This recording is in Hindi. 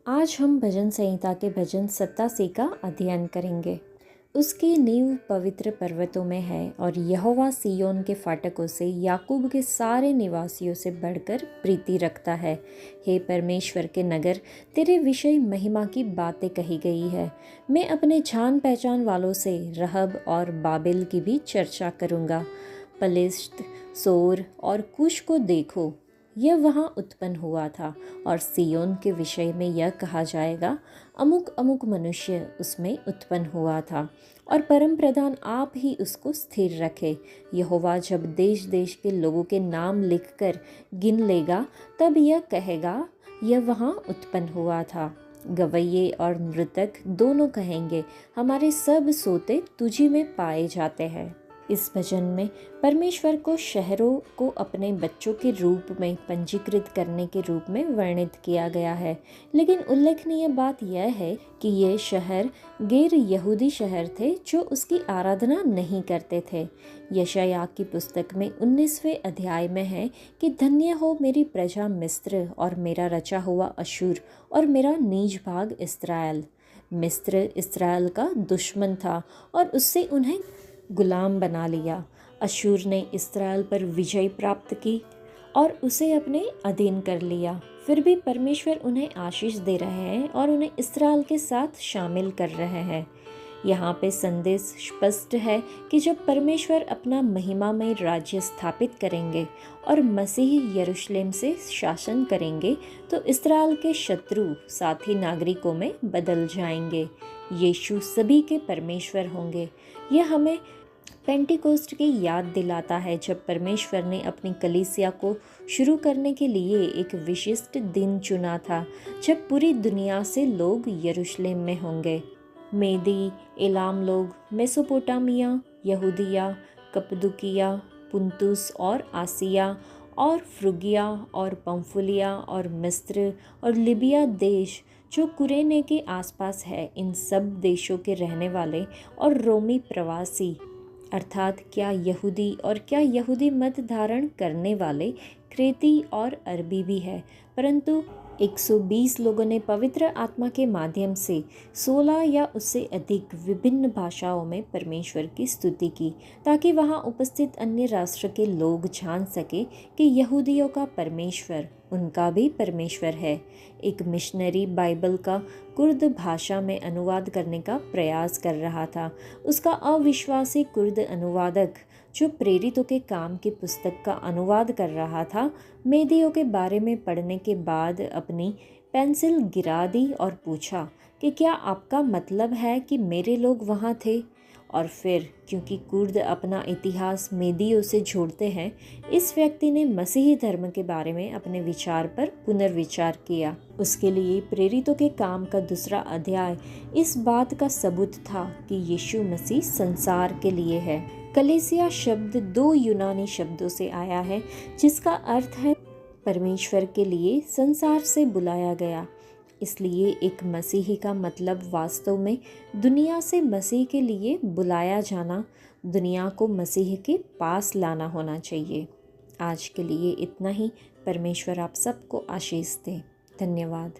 आज हम भजन संहिता के भजन 87 का अध्ययन करेंगे। उसकी नींव पवित्र पर्वतों में है और यहोवा सिय्योन के फाटकों से याकूब के सारे निवासियों से बढ़कर प्रीति रखता है। हे परमेश्वर के नगर, तेरे विषय महिमा की बातें कही गई है। मैं अपने जान पहचान वालों से रहब और बाबिल की भी चर्चा करूँगा। पलिश्त, सोर और कुश को देखो, यह वहाँ उत्पन्न हुआ था और सिय्योन के विषय में यह कहा जाएगा, अमुक अमुक मनुष्य उसमें उत्पन्न हुआ था और परम प्रधान आप ही उसको स्थिर रखे। यहोवा जब देश देश के लोगों के नाम लिखकर गिन लेगा, तब यह कहेगा, यह वहाँ उत्पन्न हुआ था। गवैये और नृतक दोनों कहेंगे, हमारे सब सोते तुझी में पाए जाते हैं। इस भजन में परमेश्वर को शहरों को अपने बच्चों के रूप में पंजीकृत करने के रूप में वर्णित किया गया है, लेकिन उल्लेखनीय बात यह है कि ये शहर गैर यहूदी शहर थे जो उसकी आराधना नहीं करते थे। यशायाह की पुस्तक में 19वें अध्याय में है कि धन्य हो मेरी प्रजा मिस्र और मेरा रचा हुआ अशूर और मेरा नीज भाग इस्राएल। मिस्र इस्राएल का दुश्मन था और उससे उन्हें गुलाम बना लिया। अशूर ने इस्राएल पर विजय प्राप्त की और उसे अपने अधीन कर लिया। फिर भी परमेश्वर उन्हें आशीष दे रहे हैं और उन्हें इस्राएल के साथ शामिल कर रहे हैं। यहाँ पे संदेश स्पष्ट है कि जब परमेश्वर अपना महिमामय राज्य स्थापित करेंगे और मसीह यरूशलेम से शासन करेंगे, तो इस्राएल के शत्रु साथी नागरिकों में बदल जाएंगे। यीशु सभी के परमेश्वर होंगे। यह हमें पेंटिकोस्ट की याद दिलाता है, जब परमेश्वर ने अपनी कलीसिया को शुरू करने के लिए एक विशिष्ट दिन चुना था, जब पूरी दुनिया से लोग यरूशलेम में होंगे। मेदी, एलाम लोग, मेसोपोटामिया, यहूदिया, कप्पदूकिया, पुंतुस और आसिया और फ्रुगिया और पंफुलिया और मिस्र और लिबिया देश जो कुरेने के आसपास है, इन सब देशों के रहने वाले और रोमी प्रवासी, अर्थात क्या यहूदी और क्या यहूदी मत धारण करने वाले क्रेती और अरबी भी है, परंतु 120 लोगों ने पवित्र आत्मा के माध्यम से 16 या उससे अधिक विभिन्न भाषाओं में परमेश्वर की स्तुति की, ताकि वहां उपस्थित अन्य राष्ट्र के लोग जान सके कि यहूदियों का परमेश्वर उनका भी परमेश्वर है। एक मिशनरी बाइबल का कुर्द भाषा में अनुवाद करने का प्रयास कर रहा था। उसका अविश्वासी कुर्द अनुवादक, जो प्रेरितों के काम की पुस्तक का अनुवाद कर रहा था, मेदियों के बारे में पढ़ने के बाद अपनी पेंसिल गिरा दी और पूछा कि क्या आपका मतलब है कि मेरे लोग वहाँ थे? और फिर क्योंकि कुर्द अपना इतिहास मेदियों से जोड़ते हैं, इस व्यक्ति ने मसीही धर्म के बारे में अपने विचार पर पुनर्विचार किया। उसके लिए प्रेरितों के काम का दूसरा अध्याय इस बात का सबूत था कि यीशु मसीह संसार के लिए है। कलीसिया शब्द 2 यूनानी शब्दों से आया है, जिसका अर्थ है परमेश्वर के लिए संसार से बुलाया गया। इसलिए एक मसीही का मतलब वास्तव में दुनिया से मसीह के लिए बुलाया जाना, दुनिया को मसीह के पास लाना होना चाहिए। आज के लिए इतना ही। परमेश्वर आप सबको आशीष दे। धन्यवाद।